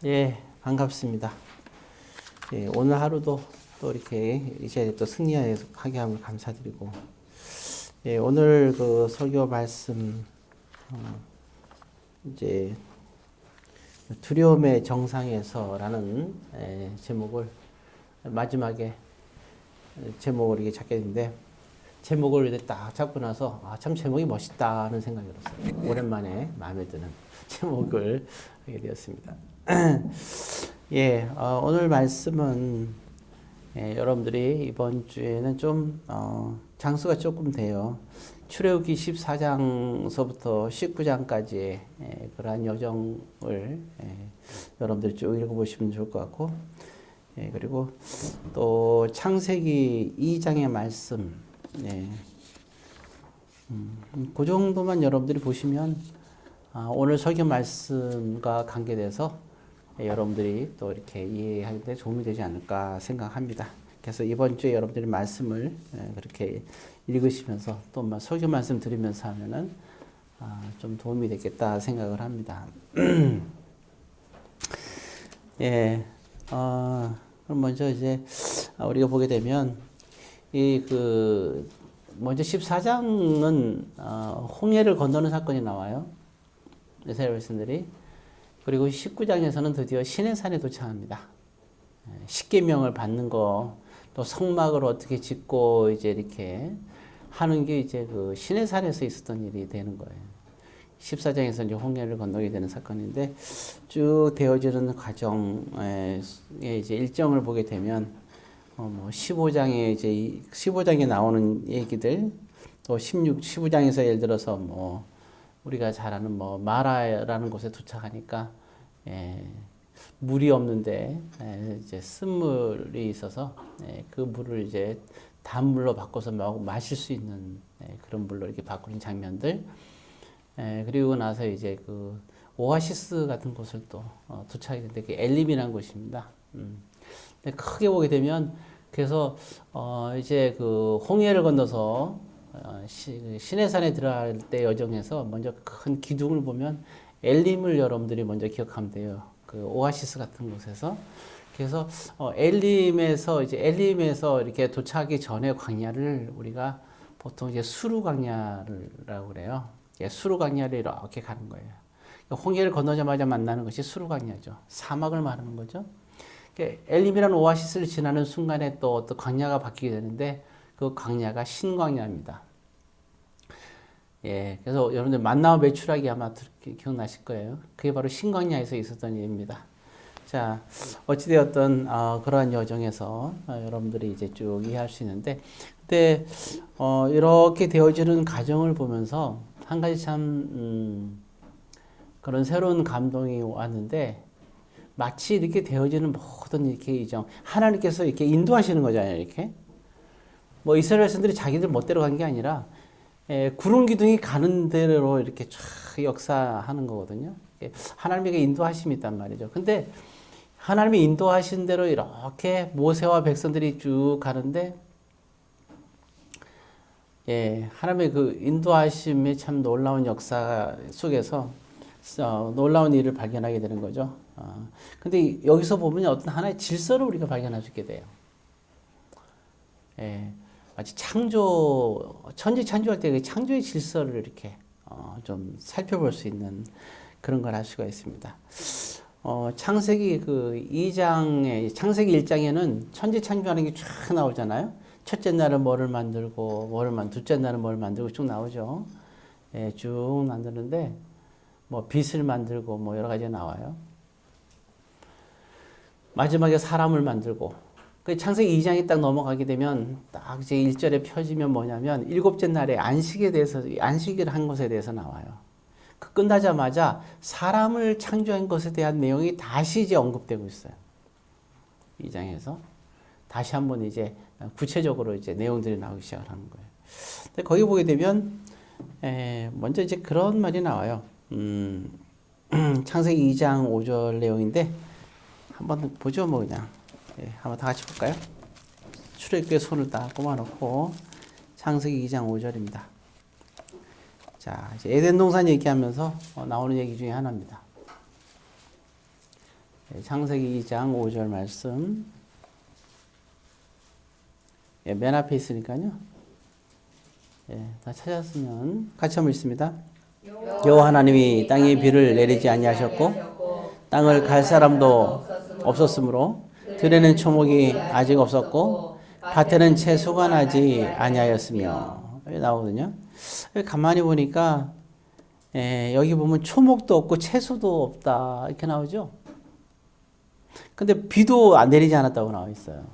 예, 반갑습니다. 예, 오늘 하루도 또 이렇게 이제 또 승리하게 함을 감사드리고, 예, 오늘 그 설교 말씀, 이제 두려움의 정상에서라는 제목을 마지막에 제목을 이렇게 잡게 됐는데, 제목을 이렇게 딱 잡고 나서 참 제목이 멋있다는 생각이 들었어요. 오랜만에 마음에 드는 제목을 하게 되었습니다. 예, 오늘 말씀은 여러분들이 이번 주에는 좀 장수가 조금 돼요. 출애굽기 14장서부터 19장까지의 그러한 여정을 여러분들이 쭉 읽어보시면 좋을 것 같고, 그리고 또 창세기 2장의 말씀, 그 정도만 여러분들이 보시면 오늘 설교 말씀과 관계돼서 여러분들이 또 이렇게 이해할 때 도움이 되지 않을까 생각합니다. 그래서 이번 주에 여러분들이 말씀을 그렇게 읽으시면서 또 설교 말씀 들으면서 하면은 좀 도움이 되겠다 생각을 합니다. 예, 그럼 먼저 이제 우리가 보게 되면 먼저 14장은 홍해를 건너는 사건이 나와요. 이스라엘 백성들이. 그리고 19장에서는 드디어 시내산에 도착합니다. 십계명을 받는 거, 또 성막을 어떻게 짓고 이제 이렇게 하는 게 이제 그 시내산에서 있었던 일이 되는 거예요. 14장에서 이제 홍해를 건너게 되는 사건인데, 쭉 되어지는 과정의 이제 일정을 보게 되면 15장에 나오는 얘기들, 또 15장에서 예를 들어서 우리가 잘 아는 마라라는 곳에 도착하니까 물이 없는데 이제 쓴물이 있어서 그 물을 이제 단물로 바꿔서 마실 수 있는 그런 물로 이렇게 바꾸는 장면들. 그리고 나서 이제 그 오아시스 같은 곳을 또 도착하게 되는데, 그 엘림이라는 곳입니다. 근데 크게 보게 되면, 그래서 이제 그 홍해를 건너서 시내산에 들어갈 때 여정에서 먼저 큰 기둥을 보면 엘림을 여러분들이 먼저 기억하면 돼요. 그 오아시스 같은 곳에서. 그래서 엘림에서 이렇게 도착하기 전에 광야를 우리가 보통 이제 수루 광야라고 그래요. 수루 광야를 이렇게 가는 거예요. 홍해를 건너자마자 만나는 것이 수루 광야죠. 사막을 말하는 거죠. 엘림이라는 오아시스를 지나는 순간에 또 어떤 광야가 바뀌게 되는데, 그 광야가 신광야입니다. 예, 그래서 여러분들 만나와 매출하기 아마 기억나실 거예요. 그게 바로 신광야에서 있었던 일입니다. 자, 어찌되었던 그러한 여정에서 여러분들이 이제 쭉 이해할 수 있는데, 근데 이렇게 되어지는 과정을 보면서 한 가지 참 그런 새로운 감동이 왔는데, 마치 이렇게 되어지는 모든 이렇게 이정, 하나님께서 이렇게 인도하시는 거잖아요, 이렇게. 이스라엘 백성들이 자기들 멋대로 간 게 아니라, 구름 기둥이 가는 대로 이렇게 쫙 역사하는 거거든요. 하나님의 인도하심이 있단 말이죠. 근데 하나님이 인도하신 대로 이렇게 모세와 백성들이 쭉 가는데, 하나님의 그 인도하심이 참 놀라운 역사 속에서 놀라운 일을 발견하게 되는 거죠. 근데 여기서 보면 어떤 하나의 질서를 우리가 발견할 수 있게 돼요. 마치 천지 창조할 때 그 창조의 질서를 이렇게 좀 살펴볼 수 있는 그런 걸 알 수가 있습니다. 창세기 1장에는 천지 창조하는 게 쫙 나오잖아요. 첫째 날은 뭐를 만들고, 둘째 날은 뭐를 만들고 쭉 나오죠. 쭉 만드는데, 빛을 만들고, 여러 가지가 나와요. 마지막에 사람을 만들고, 그 창세기 2장이 딱 넘어가게 되면 딱 이제 1절에 펴지면 뭐냐면, 일곱째 날에 안식을 한 것에 대해서 나와요. 그 끝나자마자 사람을 창조한 것에 대한 내용이 다시 이제 언급되고 있어요. 2장에서. 다시 한번 이제 구체적으로 이제 내용들이 나오기 시작을 하는 거예요. 근데 거기 보게 되면, 먼저 이제 그런 말이 나와요. 창세기 2장 5절 내용인데, 한번 보죠, 그냥. 한번 다 같이 볼까요? 출애굽기에 손을 딱 꼽아놓고, 창세기 2장 5절입니다. 자, 이제 에덴 동산 얘기하면서 나오는 얘기 중에 하나입니다. 창세기 2장 5절 말씀. 예, 맨 앞에 있으니까요. 예, 다 찾았으면 같이 한번 읽습니다. 여호와 하나님이 땅에 비를 내리지 아니하셨고 땅을 갈 사람도 없었으므로 들에는 초목이 아직 없었고 밭에는 채소가 나지 아니하였으며. 여기 나오거든요. 여기 가만히 보니까 여기 보면 초목도 없고 채소도 없다 이렇게 나오죠. 근데 비도 안 내리지 않았다고 나와 있어요.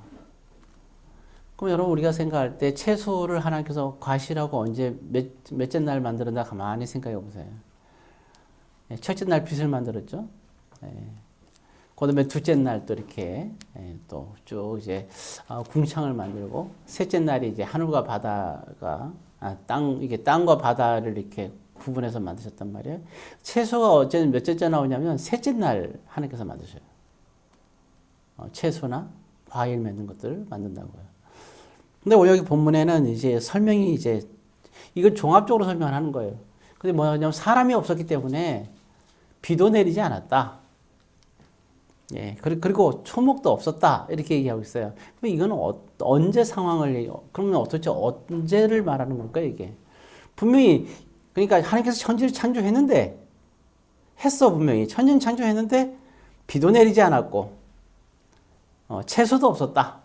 그럼 여러분 우리가 생각할 때 채소를 하나님께서 과실하고 언제 몇째 날 만들었나 가만히 생각해 보세요. 첫째 날 빛을 만들었죠. 그다음에 둘째 날 또 이렇게 또 쭉 이제 궁창을 만들고 셋째 날이 이제 하늘과 바다가 이게 땅과 바다를 이렇게 구분해서 만드셨단 말이에요. 채소가 어제는 몇째 나오냐면 셋째 날 하나님께서 만드셔요. 채소나 과일 맺는 것들을 만든다고요. 근데 여기 본문에는 이제 설명이 이제 이걸 종합적으로 설명하는 거예요. 근데 뭐냐면 사람이 없었기 때문에 비도 내리지 않았다. 예, 그리고 초목도 없었다. 이렇게 얘기하고 있어요. 그럼 이거는 언제 상황을, 그러면 도대체 언제를 말하는 걸까요, 이게? 분명히, 그러니까 하나님께서 천지를 창조했는데, 분명히. 천지는 창조했는데, 비도 내리지 않았고, 채소도 없었다.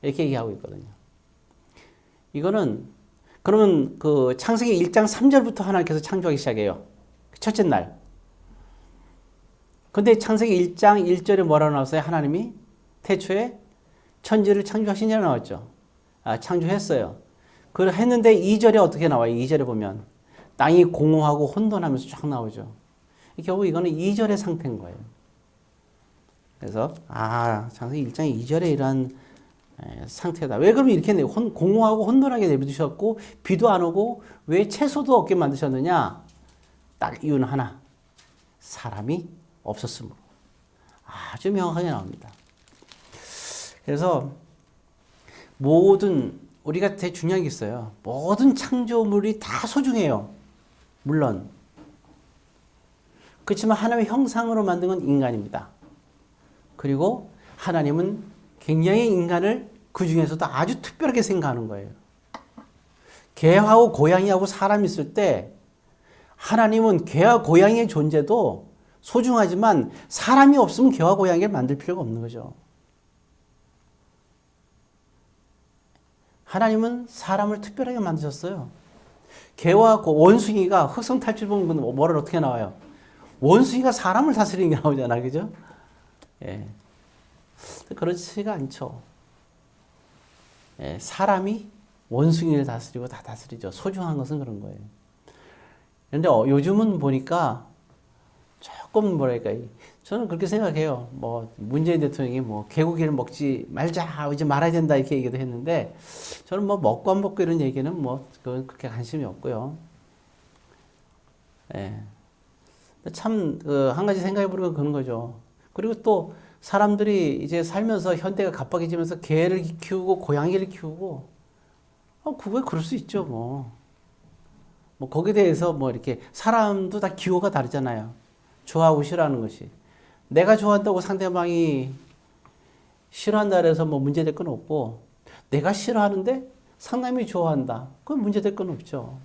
이렇게 얘기하고 있거든요. 이거는, 그러면 그 창세기 1장 3절부터 하나님께서 창조하기 시작해요. 첫째 날. 근데 창세기 1장 1절에 뭐라고 나왔어요? 하나님이 태초에 천지를 창조하시냐 나왔죠. 창조했어요. 그걸 했는데 2절에 어떻게 나와요? 2절에 보면 땅이 공허하고 혼돈하면서 쫙 나오죠. 결국 이거는 2절의 상태인 거예요. 그래서 창세기 1장 2절에 이런 상태다. 왜 그러면 이렇게 공허하고 혼돈하게 내버리셨고 비도 안 오고 왜 채소도 없게 만드셨느냐? 딱 이유는 하나. 사람이 없었으므로. 아주 명확하게 나옵니다. 그래서 우리가 되게 중요한 게 있어요. 모든 창조물이 다 소중해요. 물론. 그렇지만 하나님의 형상으로 만든 건 인간입니다. 그리고 하나님은 굉장히 인간을 그 중에서도 아주 특별하게 생각하는 거예요. 개하고 고양이하고 사람이 있을 때 하나님은 개와 고양이의 존재도 소중하지만 사람이 없으면 개와 고양이를 만들 필요가 없는 거죠. 하나님은 사람을 특별하게 만드셨어요. 개와 원숭이가 흑성 탈출 보면 뭐를 어떻게 나와요? 원숭이가 사람을 다스리는 게 나오잖아, 그죠? 예. 그렇지가 않죠. 예, 사람이 원숭이를 다스리고 다 다스리죠. 소중한 것은 그런 거예요. 그런데 요즘은 보니까 조금 저는 그렇게 생각해요. 문재인 대통령이 개고기를 먹지 말자, 이제 말아야 된다 이렇게 얘기도 했는데 저는 먹고 안 먹고 이런 얘기는 그건 그렇게 관심이 없고요. 예. 참 한 가지 생각해 보는 건 그런 거죠. 그리고 또 사람들이 이제 살면서 현대가 갑박해지면서 개를 키우고 고양이를 키우고 그게 그럴 수 있죠. 거기에 대해서 이렇게 사람도 다 기호가 다르잖아요. 좋아하고 싫어하는 것이. 내가 좋아한다고 상대방이 싫어한다 그래서 문제될 건 없고, 내가 싫어하는데 상대방이 좋아한다. 그건 문제될 건 없죠.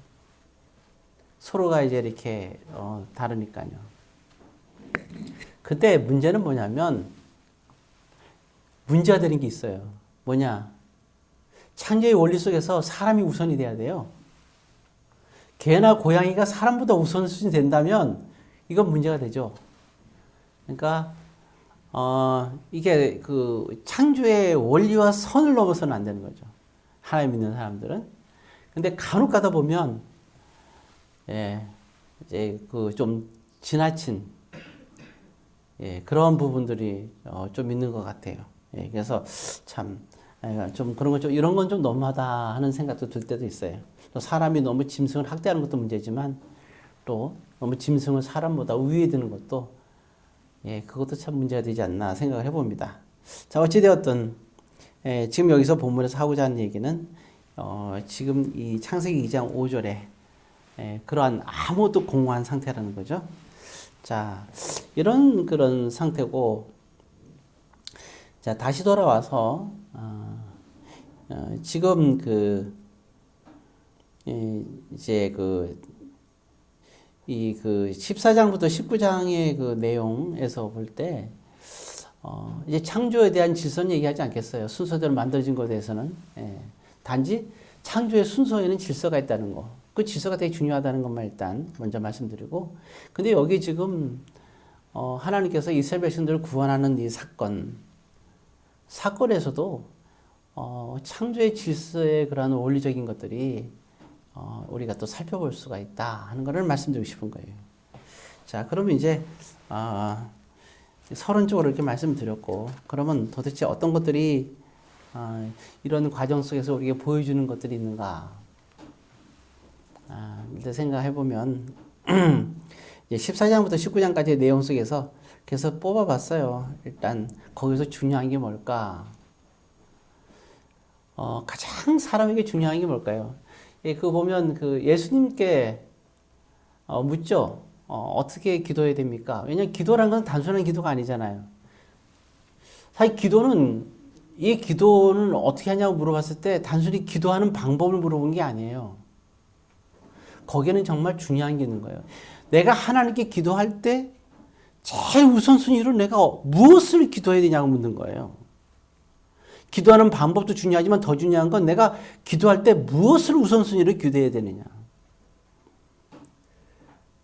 서로가 이제 이렇게 다르니까요. 그때 문제는 뭐냐면, 문제가 되는 게 있어요. 뭐냐? 창조의 원리 속에서 사람이 우선이 돼야 돼요. 개나 고양이가 사람보다 우선순위 된다면 이건 문제가 되죠. 그러니까 이게 그 창조의 원리와 선을 넘어서는 안 되는 거죠. 하나님 믿는 사람들은. 근데 간혹 가다 보면 이제 그 좀 지나친 그런 부분들이 좀 있는 것 같아요. 그래서 참 좀 그런 거 좀 이런 건 좀 너무하다 하는 생각도 들 때도 있어요. 또 사람이 너무 짐승을 학대하는 것도 문제지만 또 너무 짐승을 사람보다 위에 드는 것도 그것도 참 문제가 되지 않나 생각을 해봅니다. 자, 어찌되었든 지금 여기서 본문에서 하고자 하는 얘기는 지금 이 창세기 2장 5절에 그러한 아무것도 공허한 상태라는 거죠. 자, 이런 그런 상태고 자, 다시 돌아와서 지금 이제 이 14장부터 19장의 그 내용에서 볼 때 이제 창조에 대한 질서는 얘기하지 않겠어요. 순서대로 만들어진 것에 대해서는. 단지 창조의 순서에는 질서가 있다는 거. 그 질서가 되게 중요하다는 것만 일단 먼저 말씀드리고. 근데 여기 지금 하나님께서 이스라엘 백성들을 구원하는 이 사건에서도 창조의 질서의 그러한 원리적인 것들이 우리가 또 살펴볼 수가 있다 하는 것을 말씀드리고 싶은 거예요. 자, 그러면 이제 서론적으로 이렇게 말씀드렸고, 그러면 도대체 어떤 것들이 이런 과정 속에서 우리에게 보여주는 것들이 있는가? 일단 생각해 보면 이제 14장부터 19장까지의 내용 속에서 그래서 뽑아봤어요. 일단 거기서 중요한 게 뭘까? 가장 사람에게 중요한 게 뭘까요? 그 보면 그 예수님께 묻죠. 어떻게 기도해야 됩니까? 왜냐하면 기도란 건 단순한 기도가 아니잖아요. 사실 이 기도는 어떻게 하냐고 물어봤을 때 단순히 기도하는 방법을 물어본 게 아니에요. 거기에는 정말 중요한 게 있는 거예요. 내가 하나님께 기도할 때 제일 우선순위로 내가 무엇을 기도해야 되냐고 묻는 거예요. 기도하는 방법도 중요하지만 더 중요한 건 내가 기도할 때 무엇을 우선순위로 기도해야 되느냐.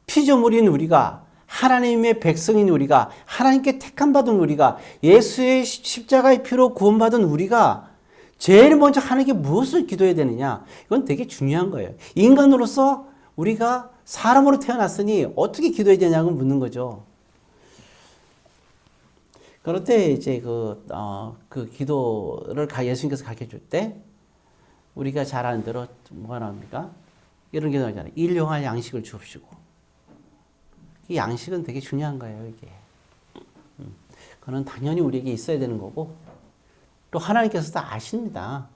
피조물인 우리가, 하나님의 백성인 우리가, 하나님께 택함받은 우리가, 예수의 십자가의 피로 구원받은 우리가 제일 먼저 하나님께 무엇을 기도해야 되느냐. 이건 되게 중요한 거예요. 인간으로서 우리가 사람으로 태어났으니 어떻게 기도해야 되냐고 묻는 거죠. 그럴 때 이제 그 기도를 예수님께서 가르쳐 줄 때 우리가 잘 아는 대로 뭐가 나옵니까? 이런 게 나오잖아요. 일용할 양식을 주옵시고. 이 양식은 되게 중요한 거예요, 이게. 그건 당연히 우리에게 있어야 되는 거고, 또 하나님께서 다 아십니다.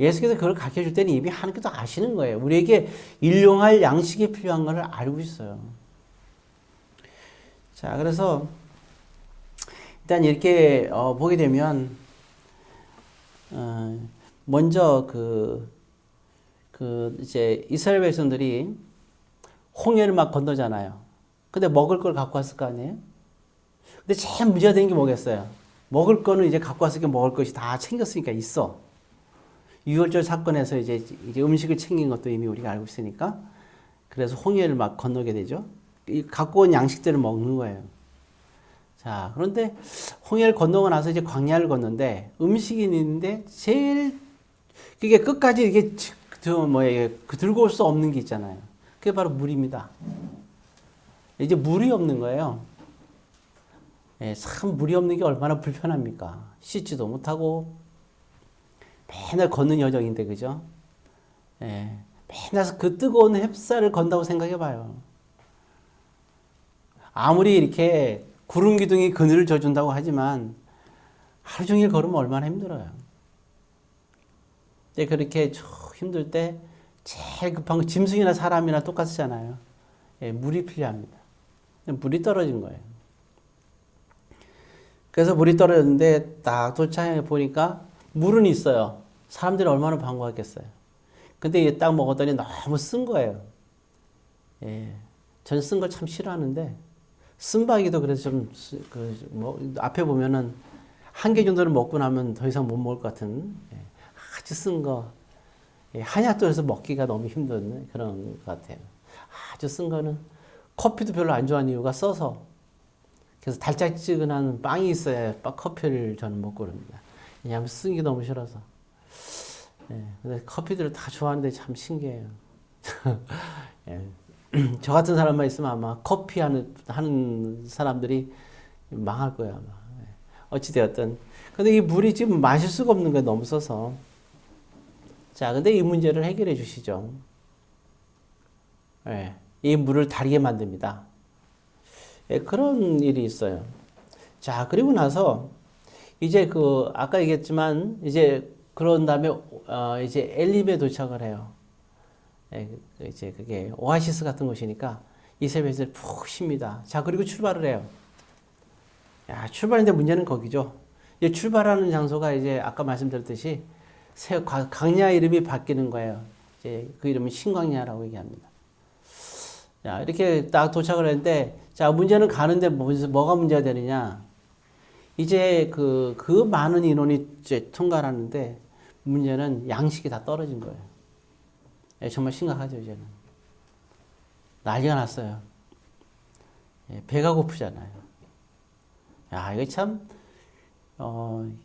예수께서 그걸 가르쳐 줄 때는 이미 하나님께서 아시는 거예요. 우리에게 일용할 양식이 필요한 것을 알고 있어요. 자, 그래서 일단 이렇게 보게 되면 먼저 이제 이스라엘 백성들이 홍해를 막 건너잖아요. 근데 먹을 걸 갖고 왔을 거 아니에요? 근데 제일 문제가 되는 게 뭐겠어요? 먹을 거는 이제 갖고 왔으니까 먹을 것이 다 챙겼으니까 있어. 유월절 사건에서 이제 음식을 챙긴 것도 이미 우리가 알고 있으니까. 그래서 홍해를 막 건너게 되죠. 갖고 온 양식들을 먹는 거예요. 자, 그런데 홍해를 건너고 나서 이제 광야를 걷는데 음식이 있는데 제일 그게 끝까지 이게 들고 올 수 없는 게 있잖아요. 그게 바로 물입니다. 이제 물이 없는 거예요. 참 물이 없는 게 얼마나 불편합니까? 씻지도 못하고 맨날 걷는 여정인데, 그죠? 맨날 그 뜨거운 햇살을 건다고 생각해 봐요. 아무리 이렇게 구름 기둥이 그늘을 져준다고 하지만 하루 종일 걸으면 얼마나 힘들어요. 그렇게 힘들 때 제일 급한 거 짐승이나 사람이나 똑같잖아요. 물이 필요합니다. 물이 떨어진 거예요. 그래서 물이 떨어졌는데 딱 도착해 보니까 물은 있어요. 사람들이 얼마나 반가웠겠어요. 근데 이게 딱 먹었더니 너무 쓴 거예요. 저는 쓴 걸 참 싫어하는데 쓴바기도 그래서 앞에 보면은 한 개 정도는 먹고 나면 더 이상 못 먹을 것 같은 아주 쓴 거. 한약도에서 먹기가 너무 힘든 그런 것 같아요. 아주 쓴 거는 커피도 별로 안 좋아하는 이유가 써서. 그래서 달짝지근한 빵이 있어야 커피를 저는 먹고 그럽니다. 왜냐하면 쓴 게 너무 싫어서. 근데 커피들을 다 좋아하는데 참 신기해요. 저 같은 사람만 있으면 아마 커피 하는 사람들이 망할 거예요, 아마. 어찌되었든. 근데 이 물이 지금 마실 수가 없는 거예요, 너무 써서. 자, 근데 이 문제를 해결해 주시죠. 이 물을 다르게 만듭니다. 그런 일이 있어요. 자, 그리고 나서 이제 아까 얘기했지만 이제 그런 다음에 이제 엘림에 도착을 해요. 이제 그게 오아시스 같은 곳이니까 이스라엘에서 푹 쉽니다. 자, 그리고 출발을 해요. 야, 출발인데 문제는 거기죠. 이제 출발하는 장소가 이제 아까 말씀드렸듯이 강야 이름이 바뀌는 거예요. 이제 그 이름은 신광야라고 얘기합니다. 자, 이렇게 딱 도착을 했는데, 자, 문제는 가는데 뭐가 문제가 되느냐. 이제 그 많은 인원이 이제 통과를 하는데, 문제는 양식이 다 떨어진 거예요. 예, 정말 심각하죠, 이제는. 난리가 났어요. 예, 배가 고프잖아요. 야, 이게 참,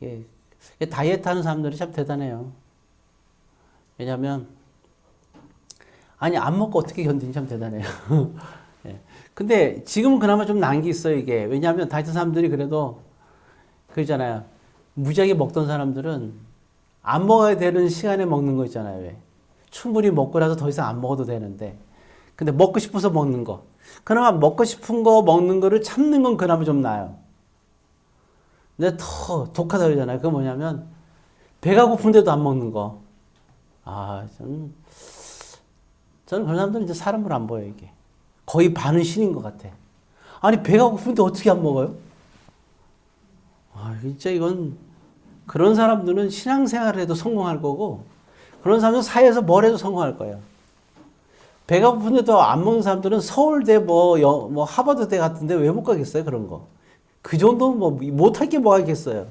이게 다이어트 하는 사람들이 참 대단해요. 왜냐면, 아니, 안 먹고 어떻게 견디니 참 대단해요. 예. 근데 지금은 그나마 좀 나은 게 있어요, 이게. 왜냐하면 다이어트 사람들이 그래도, 그러잖아요. 무지하게 먹던 사람들은 안 먹어야 되는 시간에 먹는 거 있잖아요, 왜. 충분히 먹고 나서 더 이상 안 먹어도 되는데. 근데 먹고 싶어서 먹는 거. 그나마 먹고 싶은 거 먹는 거를 참는 건 그나마 좀 나아요. 근데 더 독하다 그러잖아요. 그게 뭐냐면, 배가 고픈데도 안 먹는 거. 아, 저는 그런 사람들은 이제 사람으로 안 보여요, 이게. 거의 반은 신인 것 같아. 아니, 배가 고픈데 어떻게 안 먹어요? 아, 진짜 이건, 그런 사람들은 신앙생활을 해도 성공할 거고, 그런 사람들은 사회에서 뭘 해도 성공할 거예요. 배가 고픈데도 안 먹는 사람들은 서울대 뭐 하버드대 같은데 왜 못 가겠어요, 그런 거. 그 정도는 뭐, 못할 게 뭐가 있겠어요.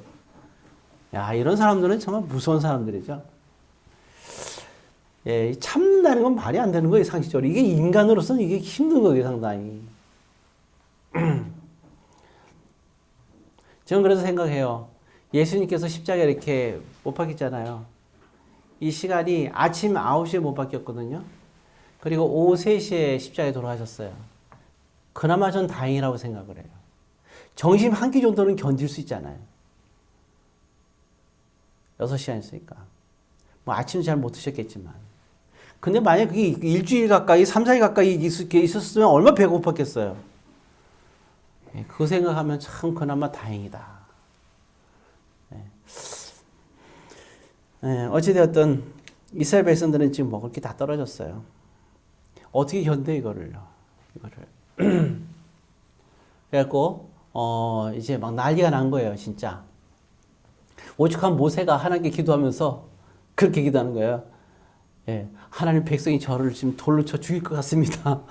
야, 이런 사람들은 정말 무서운 사람들이죠. 예, 참는다는 건 말이 안 되는 거예요, 상식적으로. 이게 인간으로서는 이게 힘든 거예요, 상당히. 저는 그래서 생각해요. 예수님께서 십자가에 이렇게 못 박혔잖아요. 이 시간이 아침 9시에 못 박혔거든요. 그리고 오후 3시에 십자가에 돌아가셨어요. 그나마 전 다행이라고 생각을 해요. 정심 한 끼 정도는 견딜 수 있잖아요. 6시간 있으니까. 뭐 아침은 잘 못 드셨겠지만. 근데 만약에 그게 일주일 가까이, 3, 4일 가까이 있었으면 얼마나 배고팠겠어요. 그거 생각하면 참 그나마 다행이다. 어찌되었든 이스라엘 백성들은 지금 먹을 게 다 떨어졌어요. 어떻게 견뎌 이거를. 그래갖고 이제 막 난리가 난 거예요, 진짜. 오죽한 모세가 하나님께 기도하면서 그렇게 기도하는 거예요. 예, 하나님 백성이 저를 지금 돌로 쳐 죽일 것 같습니다.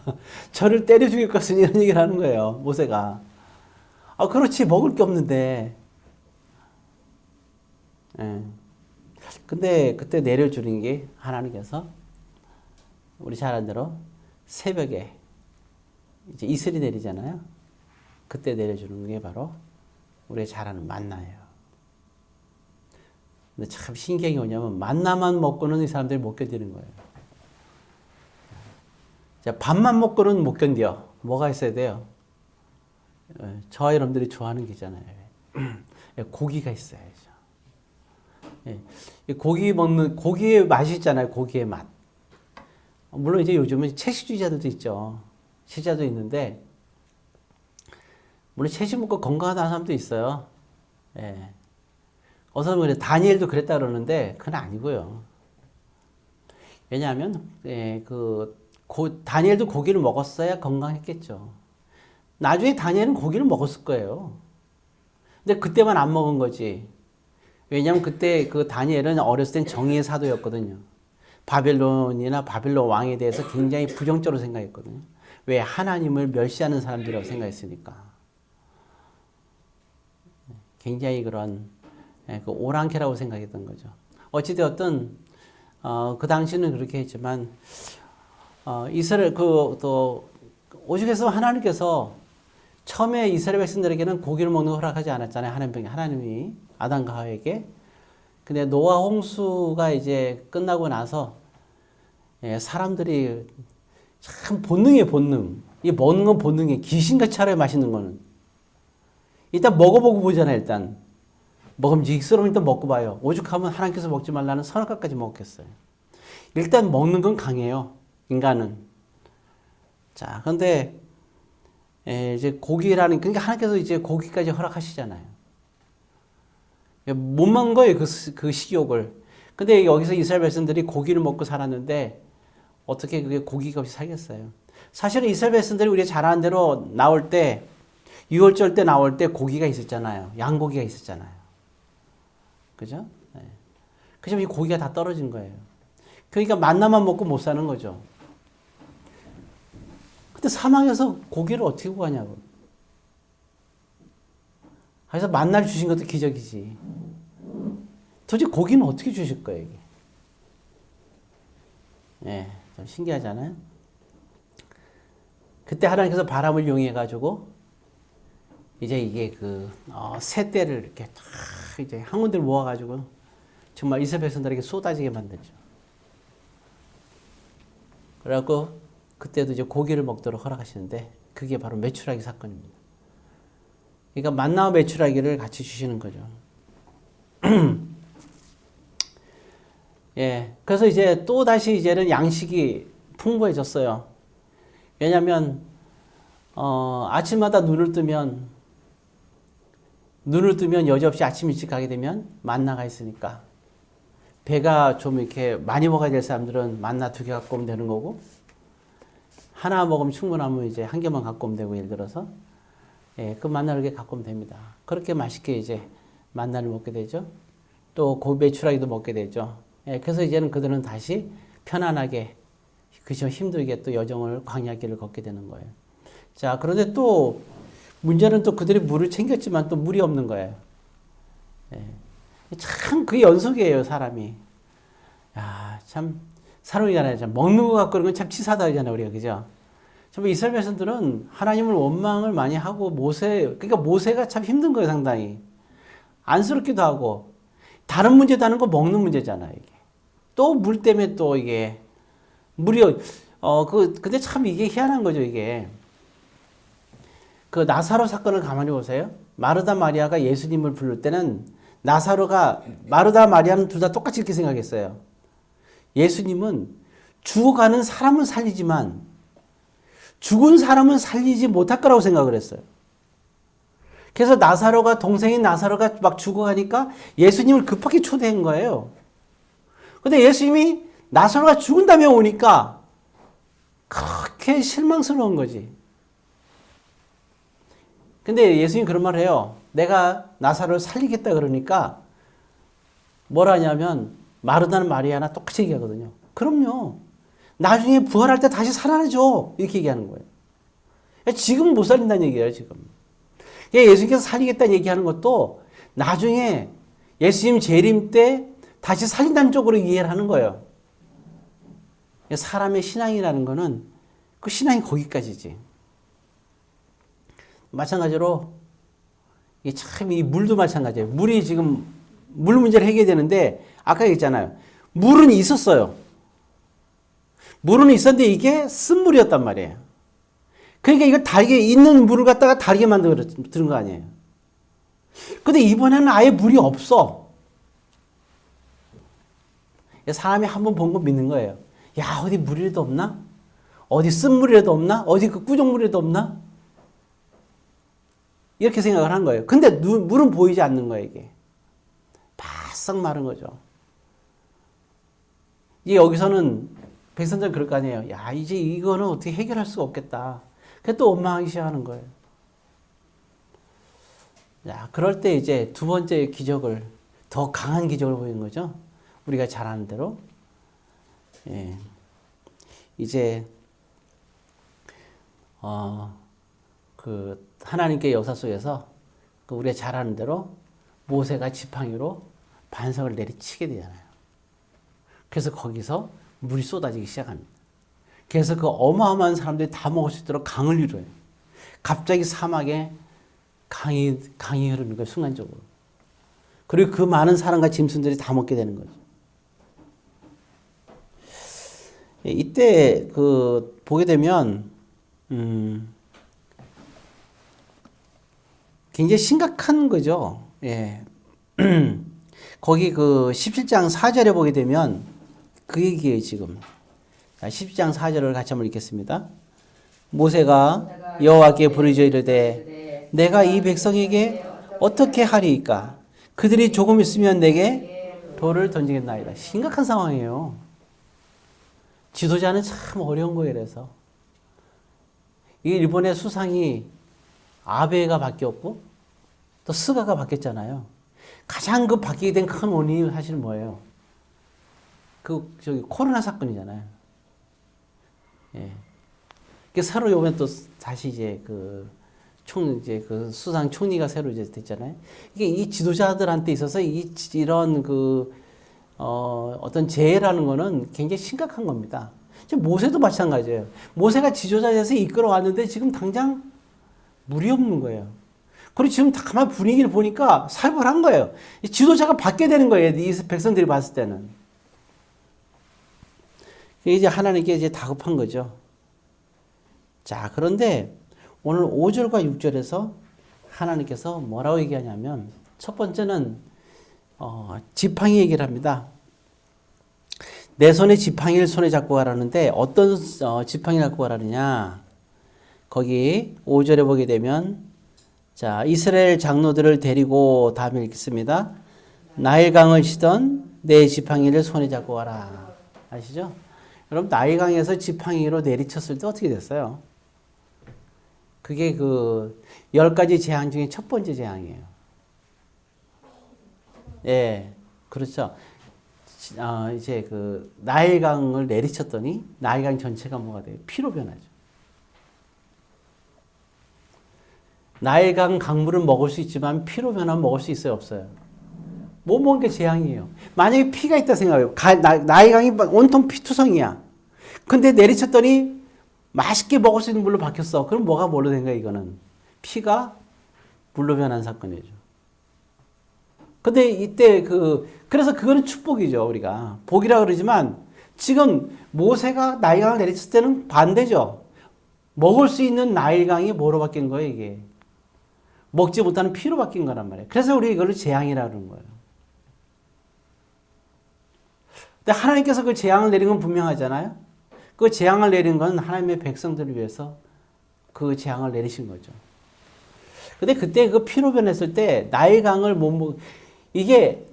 저를 때려 죽일 것 같습니다. 이런 얘기를 하는 거예요, 모세가. 아, 그렇지, 먹을 게 없는데. 예. 근데 그때 내려주는 게 하나님께서 우리 잘 아는 대로 새벽에 이제 이슬이 내리잖아요. 그때 내려주는 게 바로 우리가 잘 아는 만나예요. 근데 참 신기한 게 뭐냐면 만나만 먹고는 이 사람들이 못 견디는 거예요. 자, 밥만 먹고는 못 견뎌. 뭐가 있어야 돼요? 저와 여러분들이 좋아하는 게 있잖아요. 고기가 있어야죠. 고기의 맛이 있잖아요. 고기의 맛. 물론 이제 요즘은 채식주의자들도 있죠. 채식자도 있는데, 물론 채식 먹고 건강하다는 사람도 있어요. 예. 어서 그래, 다니엘도 그랬다 그러는데, 그건 아니고요. 왜냐하면, 다니엘도 고기를 먹었어야 건강했겠죠. 나중에 다니엘은 고기를 먹었을 거예요. 근데 그때만 안 먹은 거지. 왜냐하면 그때 그 다니엘은 어렸을 땐 정의의 사도였거든요. 바벨론 왕에 대해서 굉장히 부정적으로 생각했거든요. 왜? 하나님을 멸시하는 사람들이라고 생각했으니까. 굉장히 그런 그 오랑캐라고 생각했던 거죠. 어찌되었든 그 당시는 그렇게 했지만 이스라엘 또 오죽해서 하나님께서 처음에 이스라엘 백성들에게는 고기를 먹는 걸 허락하지 않았잖아요. 하나님이 아담과 하와에게. 근데 노아 홍수가 이제 끝나고 나서 사람들이 참 본능이에요, 본능. 이 먹는 건 본능이에요. 귀신같이 알아요, 맛있는 거는. 일단 먹어보고 보잖아요, 일단. 먹음직스러우면 일단 먹고 봐요. 오죽하면 하나님께서 먹지 말라는 선악과까지 먹겠어요. 일단 먹는 건 강해요, 인간은. 자, 근데 이제 고기라는, 그러니까 하나님께서 이제 고기까지 허락하시잖아요. 못 먹는 거예요, 그 식욕을. 근데 여기서 이스라엘 백성들이 고기를 먹고 살았는데 어떻게 그게 고기가 없이 살겠어요? 사실은 이스라엘 백성들이 우리가 잘 아는 대로 나올 때, 6월절 때 나올 때 고기가 있었잖아요. 양고기가 있었잖아요. 그죠? 예. 그죠? 이 고기가 다 떨어진 거예요. 그러니까 만나만 먹고 못 사는 거죠. 근데 사막에서 고기를 어떻게 구하냐고. 그래서 만나를 주신 것도 기적이지. 도대체 고기는 어떻게 주실 거예요, 이게? 예, 좀 신기하잖아요? 그때 하나님께서 바람을 이용해가지고, 이제 이게 새떼를 이렇게 다 이제 한 군데를 모아가지고, 정말 이스라엘 백성들에게 쏟아지게 만들죠. 그래갖고, 그때도 이제 고기를 먹도록 허락하시는데, 그게 바로 메추라기 사건입니다. 그러니까 만나와 메추라기를 같이 주시는 거죠. 예. 그래서 이제 또 다시 이제는 양식이 풍부해졌어요. 왜냐면, 아침마다 눈을 뜨면 여지없이 아침 일찍 가게 되면 만나가 있으니까. 배가 좀 이렇게 많이 먹어야 될 사람들은 만나 2개 갖고 오면 되는 거고, 하나 먹으면 충분하면 이제 1개만 갖고 오면 되고, 예를 들어서. 예, 그 만나를 이렇게 갖고 오면 됩니다. 그렇게 맛있게 이제 만나를 먹게 되죠. 또 메추라기도 먹게 되죠. 예, 그래서 이제는 그들은 다시 편안하게, 그저 힘들게 또 여정을, 광야길을 걷게 되는 거예요. 자, 그런데 또 문제는 또 그들이 물을 챙겼지만 또 물이 없는 거예요. 예, 참 그 연속이에요, 사람이. 야, 참 사람이잖아요. 참 먹는 거 갖고 그런 건 참 치사하다 하잖아요, 우리가. 그죠? 참 이스라엘 백성들은 하나님을 원망을 많이 하고 그러니까 모세가 참 힘든 거예요, 상당히. 안쓰럽기도 하고. 다른 문제도 하는 거 먹는 문제잖아요, 이게. 또 물 때문에 또 이게 물이 근데 참 이게 희한한 거죠, 이게. 그 나사로 사건을 가만히 보세요. 마르다 마리아가 예수님을 부를 때는 마르다 마리아는 둘 다 똑같이 이렇게 생각했어요. 예수님은 죽어가는 사람은 살리지만 죽은 사람은 살리지 못할 거라고 생각을 했어요. 그래서 동생인 나사로가 막 죽어가니까 예수님을 급하게 초대한 거예요. 근데 예수님이 나사로가 죽은 다음에 오니까 그렇게 실망스러운 거지. 근데 예수님이 그런 말을 해요. 내가 나사로를 살리겠다 그러니까 뭐라 하냐면 마르다는 마리아나 똑같이 얘기하거든요. 그럼요. 나중에 부활할 때 다시 살아나죠. 이렇게 얘기하는 거예요. 지금 못 살린다는 얘기예요, 지금. 예수님께서 살리겠다는 얘기하는 것도 나중에 예수님 재림 때 다시 살린다는 쪽으로 이해를 하는 거예요. 사람의 신앙이라는 거는 그 신앙이 거기까지지. 마찬가지로 이 물도 마찬가지예요. 물이 지금 물 문제를 해결되는데 아까 얘기했잖아요. 물은 있었어요. 물은 있었는데 이게 쓴물이었단 말이에요. 그러니까 이걸 달게 있는 물을 갖다가 달게 만드는 거 아니에요. 근데 이번에는 아예 물이 없어. 사람이 한 번 본 거 믿는 거예요. 야, 어디 물이라도 없나? 어디 쓴물이라도 없나? 어디 그 꾸정물이라도 없나? 이렇게 생각을 한 거예요. 근데 물은 보이지 않는 거예요, 이게. 바싹 마른 거죠. 이제 여기서는 백성들은 그럴 거 아니에요. 야, 이제 이거는 어떻게 해결할 수가 없겠다. 그래서 또 원망하기 시작하는 거예요. 야, 그럴 때 이제 두 번째 기적을, 더 강한 기적을 보이는 거죠. 우리가 잘 아는 대로. 예. 이제, 하나님께 역사 속에서 우리가 잘 아는 대로 모세가 지팡이로 반석을 내리치게 되잖아요. 그래서 거기서 물이 쏟아지기 시작합니다. 그래서 그 어마어마한 사람들이 다 먹을 수 있도록 강을 이루어요. 갑자기 사막에 강이 흐르는 거예요, 순간적으로. 그리고 그 많은 사람과 짐승들이 다 먹게 되는 거죠. 이때 보게 되면 굉장히 심각한 거죠. 예. 거기 17장 4절에 보게 되면 그 얘기예요, 지금. 17장 4절을 같이 한번 읽겠습니다. 모세가 여호와께 부르짖어 이르되 내가 이 백성에게 어떻게 하리이까? 그들이 조금 있으면 내게 돌을 던지겠나이다. 심각한 상황이에요. 지도자는 참 어려운 거예요. 그래서 이 일본의 수상이 아베가 바뀌었고 또 스가가 바뀌었잖아요. 가장 그 바뀌게 된 큰 원인이 사실 뭐예요? 저기 코로나 사건이잖아요. 예. 새로 요번에 또 다시 이제 이제 수상 총리가 새로 이제 됐잖아요. 이게 이 지도자들한테 있어서 이런 어떤 재해라는 거는 굉장히 심각한 겁니다. 지금 모세도 마찬가지예요. 모세가 지도자에서 이끌어왔는데 지금 당장 물이 없는 거예요. 그리고 지금 가만 분위기를 보니까 살벌한 거예요. 지도자가 바뀌게 되는 거예요. 이 백성들이 봤을 때는. 이제 하나님께 이제 다급한 거죠. 자, 그런데 오늘 5절과 6절에서 하나님께서 뭐라고 얘기하냐면, 첫 번째는 지팡이 얘기를 합니다. 내 손에 지팡이를 손에 잡고 가라는데 어떤 지팡이 잡고 가라느냐? 거기 5절에 보게 되면, 자, 이스라엘 장로들을 데리고 다음에 읽겠습니다. 나일강을 치던 내 지팡이를 손에 잡고 가라. 아시죠? 여러분, 나일강에서 지팡이로 내리쳤을 때 어떻게 됐어요? 그게 10가지 재앙 중에 첫 번째 재앙이에요. 예, 그렇죠. 이제 나일강을 내리쳤더니 나일강 전체가 뭐가 돼요? 피로 변하죠. 나일강 강물은 먹을 수 있지만 피로 변하면 먹을 수 있어요? 없어요? 못 먹는 게 재앙이에요. 만약에 피가 있다 생각해요. 나일강이 온통 피투성이야. 근데 내리쳤더니 맛있게 먹을 수 있는 물로 바뀌었어. 그럼 뭐가 뭘로 된 거야, 이거는? 피가 물로 변한 사건이죠. 근데 이때 그래서 그거는 축복이죠, 우리가. 복이라 그러지만 지금 모세가 나일강을 내리쳤을 때는 반대죠. 먹을 수 있는 나일강이 뭐로 바뀐 거예요, 이게? 먹지 못하는 피로 바뀐 거란 말이에요. 그래서 우리 이거를 재앙이라 그러는 거예요. 근데 하나님께서 그 재앙을 내린 건 분명하잖아요. 그 재앙을 내린 건 하나님의 백성들을 위해서 그 재앙을 내리신 거죠. 근데 그때 그 피로 변했을 때 나일강을 이게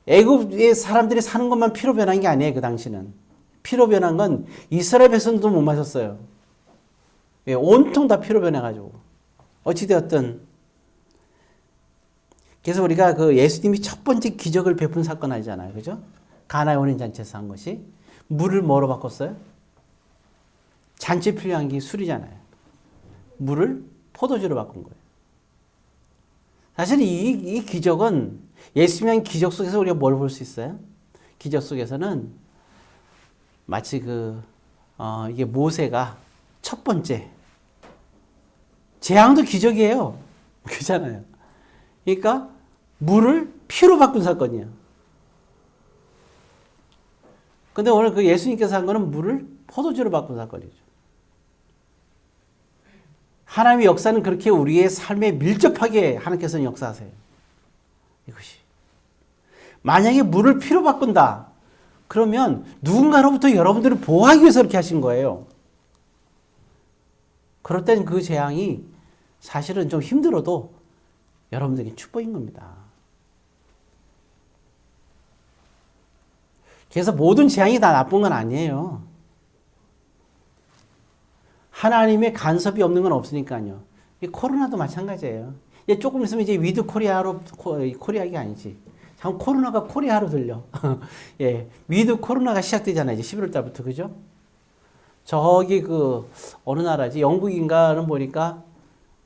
애굽의 사람들이 사는 것만 피로 변한 게 아니에요. 그 당시는. 피로 변한 건 이스라엘 백성도 못 마셨어요. 예, 온통 다 피로 변해가지고. 어찌되었든. 그래서 우리가 예수님이 첫 번째 기적을 베푼 사건 아니잖아요. 그죠? 가나의 혼인잔치에서 한 것이. 물을 뭐로 바꿨어요? 잔치 필요한 게 술이잖아요. 물을 포도주로 바꾼 거예요. 사실 이 기적은 예수님의 기적 속에서 우리가 뭘 볼 수 있어요? 기적 속에서는 마치 이게 모세가 첫 번째 재앙도 기적이에요. 그렇잖아요. 그러니까 물을 피로 바꾼 사건이야. 근데 오늘 예수님께서 한 거는 물을 포도주로 바꾼 사건이죠. 하나님의 역사는 그렇게 우리의 삶에 밀접하게 하나님께서는 역사하세요. 이것이. 만약에 물을 피로 바꾼다. 그러면 누군가로부터 여러분들을 보호하기 위해서 그렇게 하신 거예요. 그럴 땐 그 재앙이 사실은 좀 힘들어도 여러분들에게 축복인 겁니다. 그래서 모든 재앙이 다 나쁜 건 아니에요. 하나님의 간섭이 없는 건 없으니까요. 코로나도 마찬가지예요. 조금 있으면 이제 위드 코리아로, 코리아가 아니지. 참 코로나가 코리아로 들려. 예, 위드 코로나가 시작되잖아요. 이제 11월 달부터, 그죠? 저기 어느 나라지? 영국인가는 보니까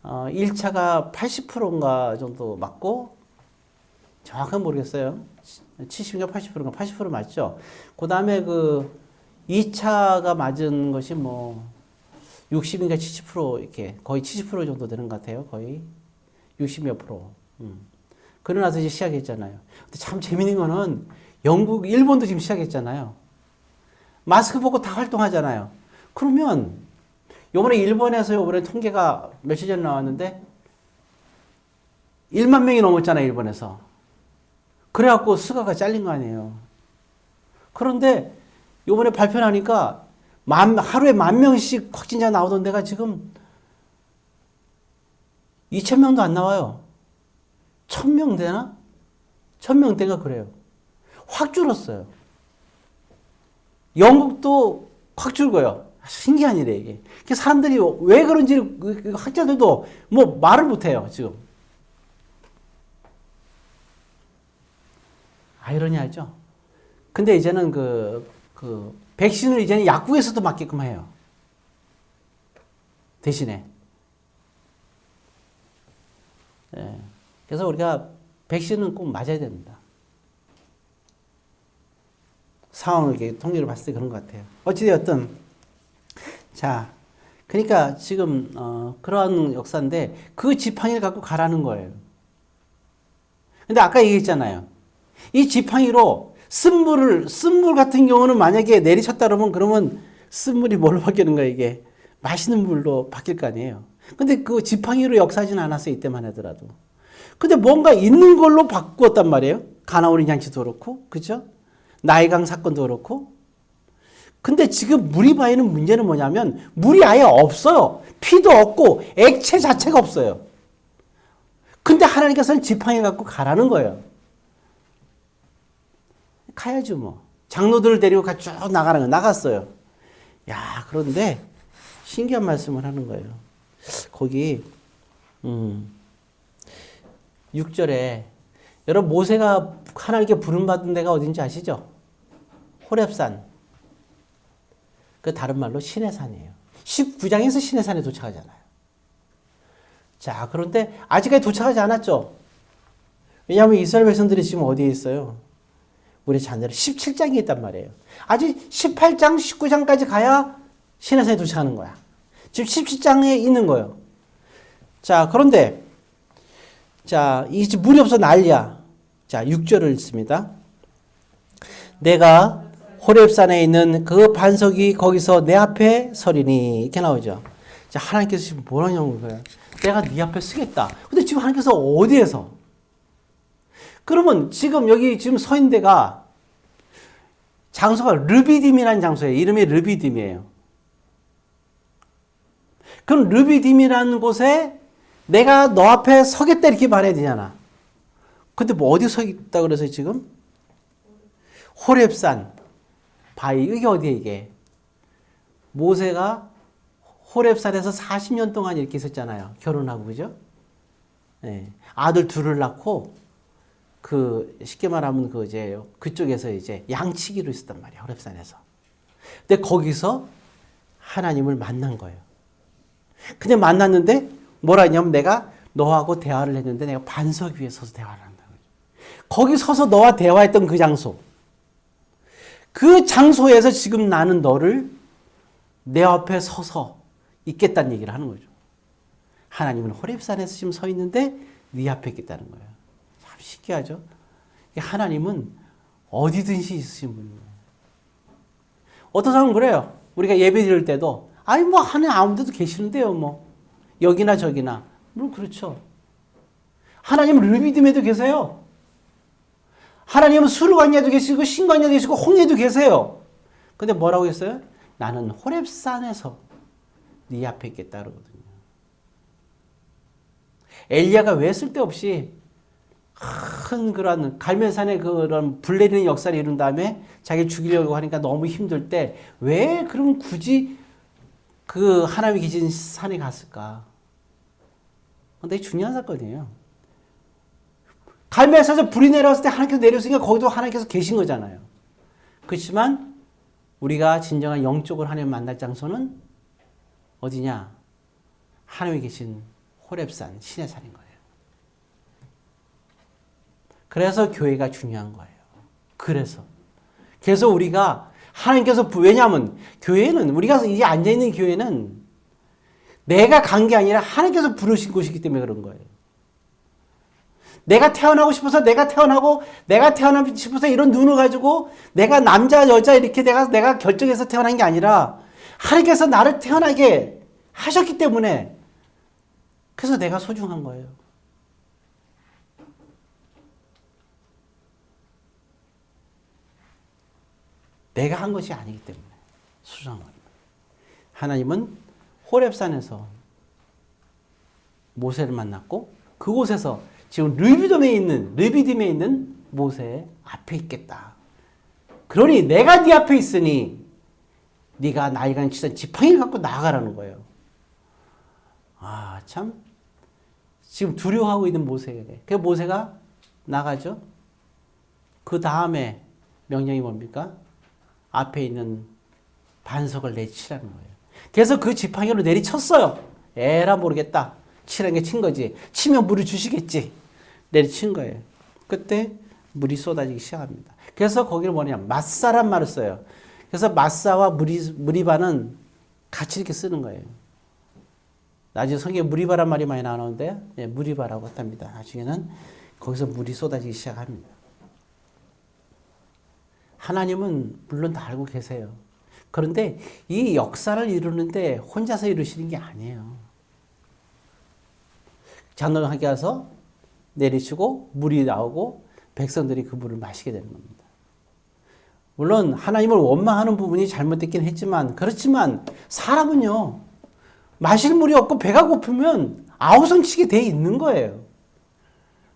1차가 80%인가 정도 맞고, 정확한 모르겠어요. 70인가 80%인가 80% 맞죠? 그 다음에 2차가 맞은 것이 60인가 70% 이렇게 거의 70% 정도 되는 것 같아요. 거의 60몇 프로. 그러고 나서 이제 시작했잖아요. 근데 참 재밌는 거는 영국, 일본도 지금 시작했잖아요. 마스크 벗고 다 활동하잖아요. 그러면 요번에 일본에서 요번에 통계가 며칠 전에 나왔는데 1만 명이 넘었잖아요. 일본에서. 그래갖고 수가가 잘린 거 아니에요. 그런데 요번에 발표하니까 하루에 10,000명씩 확진자 나오던 데가 지금 2,000명도 안 나와요. 1,000명 되나? 1,000명대가 그래요. 확 줄었어요. 영국도 확 줄고요. 신기한 일이에요, 이게. 사람들이 왜 그런지 학자들도 말을 못 해요, 지금. 아이러니하죠? 근데 이제는 백신을 이제는 약국에서도 맞게끔 해요. 대신에. 예. 그래서 우리가 백신은 꼭 맞아야 됩니다. 상황을 이렇게 통계를 봤을 때 그런 것 같아요. 어찌되었든, 자, 그러니까 지금, 그러한 역사인데 그 지팡이를 갖고 가라는 거예요. 근데 아까 얘기했잖아요. 이 지팡이로 쓴물 같은 경우는 만약에 내리쳤다 그러면 쓴물이 뭘로 바뀌는 거야, 이게? 마시는 물로 바뀔 거 아니에요. 근데 그 지팡이로 역사하진 않았어요, 이때만 하더라도. 근데 뭔가 있는 걸로 바꾸었단 말이에요. 가나오린 잔치도 그렇고, 그죠? 나이강 사건도 그렇고. 근데 지금 무리바에는 문제는 뭐냐면, 물이 아예 없어요. 피도 없고, 액체 자체가 없어요. 근데 하나님께서는 지팡이 갖고 가라는 거예요. 가야죠, 뭐. 장로들을 데리고 쭉 나가는 거예요. 나갔어요. 야, 그런데 신기한 말씀을 하는 거예요. 거기, 6절에, 여러분, 모세가 하나님께 부름받은 데가 어딘지 아시죠? 호렙산. 그 다른 말로 시내산이에요. 19장에서 시내산에 도착하잖아요. 자, 그런데 아직까지 도착하지 않았죠? 왜냐하면 이스라엘 백성들이 지금 어디에 있어요? 우리 자녀를 17장에 있단 말이에요. 아직 18장, 19장까지 가야 시내산에 도착하는 거야. 지금 17장에 있는 거예요. 자, 그런데, 자, 이제 물이 없어 난리야. 자, 6절을 읽습니다. 내가 호렙산에 있는 그 반석이 거기서 내 앞에 서리니. 이렇게 나오죠. 자, 하나님께서 지금 뭐라냐는 거예요. 내가 네 앞에 서겠다. 근데 지금 하나님께서 어디에서? 그러면 지금 여기 지금 서 있는 데가 장소가 르비딤이라는 장소예요. 이름이 르비딤이에요. 그럼 르비딤이라는 곳에 내가 너 앞에 서겠다 이렇게 말해야 되잖아. 근데 뭐 어디 서 있다 그래서 지금? 호렙산 바위. 이게 어디에 이게? 모세가 호렙산에서 40년 동안 이렇게 있었잖아요. 결혼하고, 그죠? 네. 아들 둘을 낳고, 쉽게 말하면 그쪽에서 이제 양치기로 있었단 말이에요. 호렙산에서. 근데 거기서 하나님을 만난 거예요. 근데 만났는데, 뭐라 했냐면 내가 너하고 대화를 했는데 내가 반석 위에 서서 대화를 한다. 거기 서서 너와 대화했던 그 장소. 그 장소에서 지금 나는 너를 내 앞에 서서 있겠다는 얘기를 하는 거죠. 하나님은 호렙산에서 지금 서 있는데 네 앞에 있겠다는 거예요. 참 신기하죠? 하나님은 어디든지 있으신 분이에요. 어떤 사람은 그래요. 우리가 예배 드릴 때도 아니 뭐 하나님 아무 데도 계시는데요. 뭐 여기나 저기나. 물론 그렇죠. 하나님은 르비딤에도 계세요. 하나님은 수르관야도 계시고 신관야도 계시고 홍해도 계세요. 근데 뭐라고 했어요? 나는 호렙산에서 네 앞에 있겠다 그러거든요. 엘리야가 왜 쓸데없이 큰 그런 갈멜산의 그런 불내리는 역사를 이룬 다음에 자기 죽이려고 하니까 너무 힘들 때 왜 그럼 굳이 그 하나님이 계신 산에 갔을까? 근데 중요한 사건이에요. 갈멜산에서 불이 내려왔을 때 하나님께서 내렸으니까 거기도 하나님께서 계신 거잖아요. 그렇지만 우리가 진정한 영적으로 하나님 만날 장소는 어디냐? 하나님이 계신 호렙산, 신의 산인 거예요. 그래서 교회가 중요한 거예요. 그래서 우리가 하나님께서 왜냐하면 교회는 우리가 이제 앉아 있는 교회는 내가 간 게 아니라 하나님께서 부르신 곳이기 때문에 그런 거예요. 내가 태어나고 싶어서 내가 태어나고 이런 눈을 가지고 내가 남자 여자 이렇게 내가 결정해서 태어난 게 아니라 하나님께서 나를 태어나게 하셨기 때문에 그래서 내가 소중한 거예요. 내가 한 것이 아니기 때문에 소중한 거예요. 하나님은 호렙산에서 모세를 만났고 그곳에서 지금 르비딤에 있는 모세 앞에 있겠다. 그러니 내가 네 앞에 있으니 네가 나이간 치던 지팡이를 갖고 나아가라는 거예요. 아, 참 지금 두려워하고 있는 모세에게. 그 모세가 나가죠. 그 다음에 명령이 뭡니까? 앞에 있는 반석을 내치라는 거예요. 그래서 그 지팡이로 내리쳤어요. 에라 모르겠다. 치라는 게 친 거지. 치면 물을 주시겠지. 내리친 거예요. 그때 물이 쏟아지기 시작합니다. 그래서 거기를 뭐냐, 마사란 말을 써요. 그래서 마사와 무리바는 같이 이렇게 쓰는 거예요. 나중에 성경에 무리바란 말이 많이 나오는데, 네, 무리바라고 합니다. 나중에는 거기서 물이 쏟아지기 시작합니다. 하나님은 물론 다 알고 계세요. 그런데 이 역사를 이루는데 혼자서 이루시는 게 아니에요. 장로하게 가서 내리치고 물이 나오고 백성들이 그 물을 마시게 되는 겁니다. 물론 하나님을 원망하는 부분이 잘못됐긴 했지만, 그렇지만 사람은요, 마실 물이 없고 배가 고프면 아우성치게 돼 있는 거예요.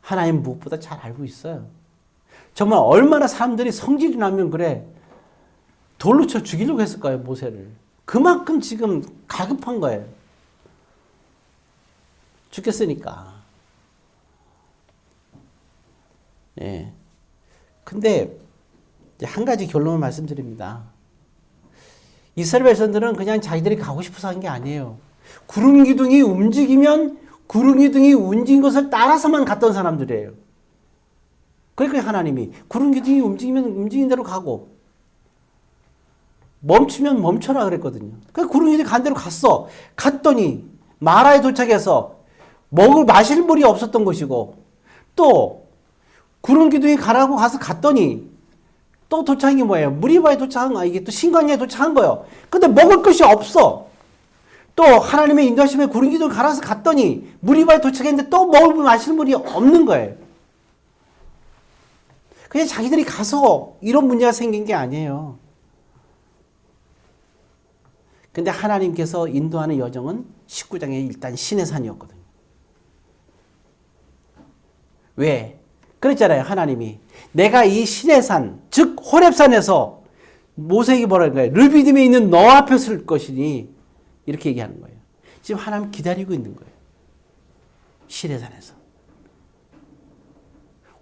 하나님 무엇보다 잘 알고 있어요. 정말 얼마나 사람들이 성질이 나면 그래 돌로 쳐 죽이려고 했을까요, 모세를. 그만큼 지금 가급한 거예요. 죽겠으니까. 예. 근데 한 가지 결론을 말씀드립니다. 이스라엘 백성들은 그냥 자기들이 가고 싶어서 한 게 아니에요. 구름 기둥이 움직이면 구름 기둥이 움직인 것을 따라서만 갔던 사람들이에요. 그러니까 하나님이 구름 기둥이 움직이면 움직인 대로 가고 멈추면 멈춰라 그랬거든요. 그러니까 구름 기둥이 간 대로 갔어. 갔더니 마라에 도착해서 마실 물이 없었던 것이고, 또 구름 기둥이 가라고 가서 갔더니 또 도착한 게 뭐예요? 무리바에 도착한 거, 이게 또 신광야에 도착한 거예요. 근데 먹을 것이 없어. 또 하나님의 인도하심에 구름 기둥 갈아서 갔더니 무리바에 도착했는데 또 마실 물이 없는 거예요. 그냥 자기들이 가서 이런 문제가 생긴 게 아니에요. 근데 하나님께서 인도하는 여정은 19장에 일단 시내산이었거든요. 왜? 그랬잖아요, 하나님이. 내가 이 시내산, 즉 호렙산에서 모세에게 뭐라는 거예요? 르비딤에 있는 너 앞에 설 것이니, 이렇게 얘기하는 거예요. 지금 하나님 기다리고 있는 거예요. 시내산에서.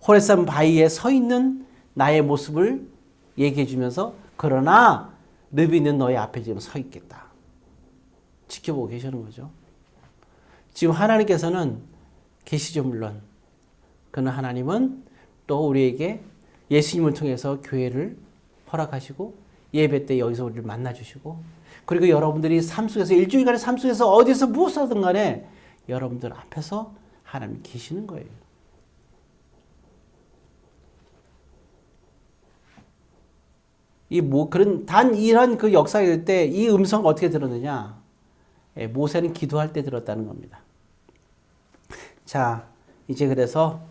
호렙산 바위에 서 있는 나의 모습을 얘기해 주면서, 그러나 르비는 너의 앞에 지금 서 있겠다. 지켜보고 계시는 거죠. 지금 하나님께서는 계시죠, 물론. 그러나 하나님은 또 우리에게 예수님을 통해서 교회를 허락하시고 예배 때 여기서 우리를 만나주시고, 그리고 여러분들이 삶 속에서 일주일간의 삶 속에서 어디서 무엇을 하든 간에 여러분들 앞에서 하나님이 계시는 거예요. 이런 그 역사가 될 때 이 음성을 어떻게 들었느냐? 모세는 기도할 때 들었다는 겁니다. 자, 이제 그래서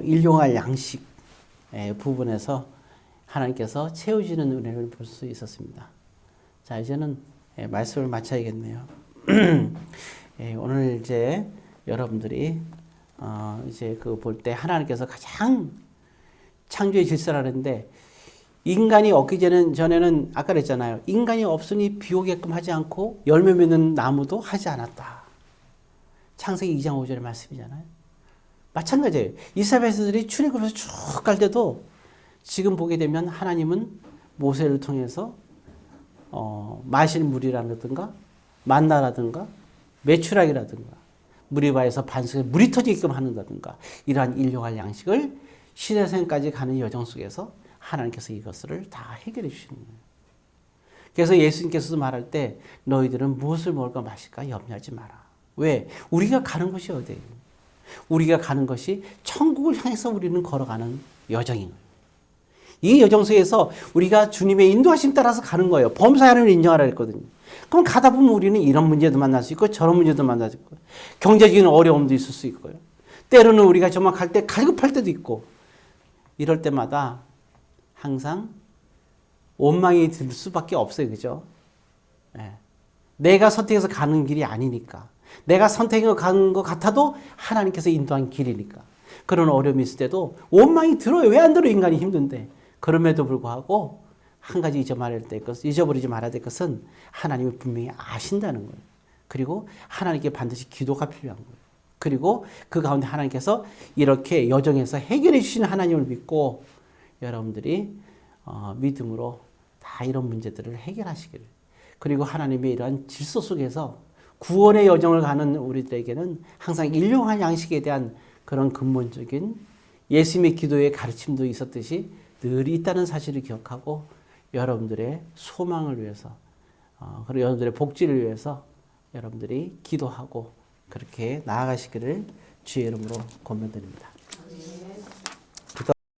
일용할 양식 부분에서 하나님께서 채우시는 은혜를 볼 수 있었습니다. 자, 이제는 말씀을 마쳐야겠네요. 오늘 이제 여러분들이 이제 그 볼 때 하나님께서 가장 창조의 질서라는데, 인간이 없기 전에는 아까 그랬잖아요. 인간이 없으니 비 오게끔 하지 않고 열매 맺는 나무도 하지 않았다. 창세기 2장 5절의 말씀이잖아요. 마찬가지예요. 이스라엘 백성들이 출애굽에서 쭉 갈 때도 지금 보게 되면 하나님은 모세를 통해서 마실 물이라든가 만나라든가 메추라기라든가 무리바에서 반석에 물이 터지게끔 한다든가 이러한 일용할 양식을 시내산까지 가는 여정 속에서 하나님께서 이것을 다 해결해 주시는 거예요. 그래서 예수님께서도 말할 때 너희들은 무엇을 먹을까 마실까 염려하지 마라. 왜? 우리가 가는 곳이 어디예요? 우리가 가는 것이 천국을 향해서 우리는 걸어가는 여정인 거예요. 이 여정 속에서 우리가 주님의 인도하심 따라서 가는 거예요. 범사에 하나님을 인정하라 했거든요. 그럼 가다 보면 우리는 이런 문제도 만날 수 있고 저런 문제도 만날 수 있고 경제적인 어려움도 있을 수 있고요. 때로는 우리가 정말 갈 때 갈급할 때도 있고, 이럴 때마다 항상 원망이 들 수밖에 없어요. 그죠? 네. 내가 선택해서 가는 길이 아니니까. 내가 선택해서 가는 것 같아도 하나님께서 인도한 길이니까. 그런 어려움이 있을 때도 원망이 들어요. 왜 안 들어요? 인간이 힘든데. 그럼에도 불구하고 한 가지 잊어버리지 말아야 될 것은 하나님이 분명히 아신다는 거예요. 그리고 하나님께 반드시 기도가 필요한 거예요. 그리고 그 가운데 하나님께서 이렇게 여정에서 해결해 주시는 하나님을 믿고 여러분들이 믿음으로 다 이런 문제들을 해결하시기를. 그리고 하나님의 이러한 질서 속에서 구원의 여정을 가는 우리들에게는 항상 일용할 양식에 대한 그런 근본적인 예수님의 기도의 가르침도 있었듯이 늘 있다는 사실을 기억하고 여러분들의 소망을 위해서 그리고 여러분들의 복지를 위해서 여러분들이 기도하고 그렇게 나아가시기를 주의 이름으로 권면드립니다.